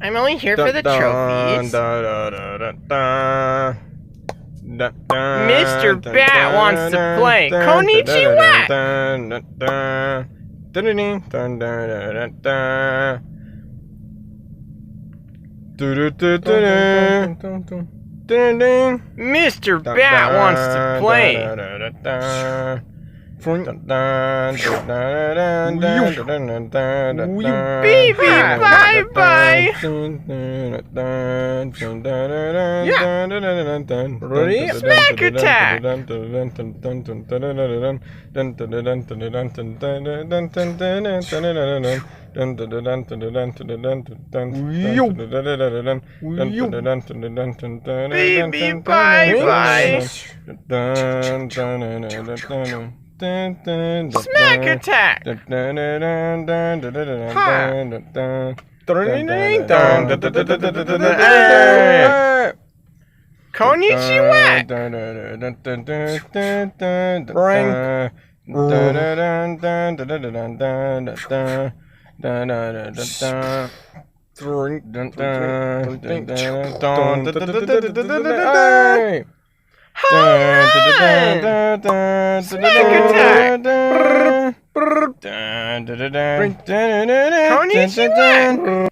I'm only here for the trophies. Mr. Bat wants to play. Konnichiwa! Mr. Bat wants to play. Baby, bye-bye. Yeah. Ready? Smack attack. Baby, bye-bye. Smack attack! Konnichiwa! Smack attack! Konnichiwa!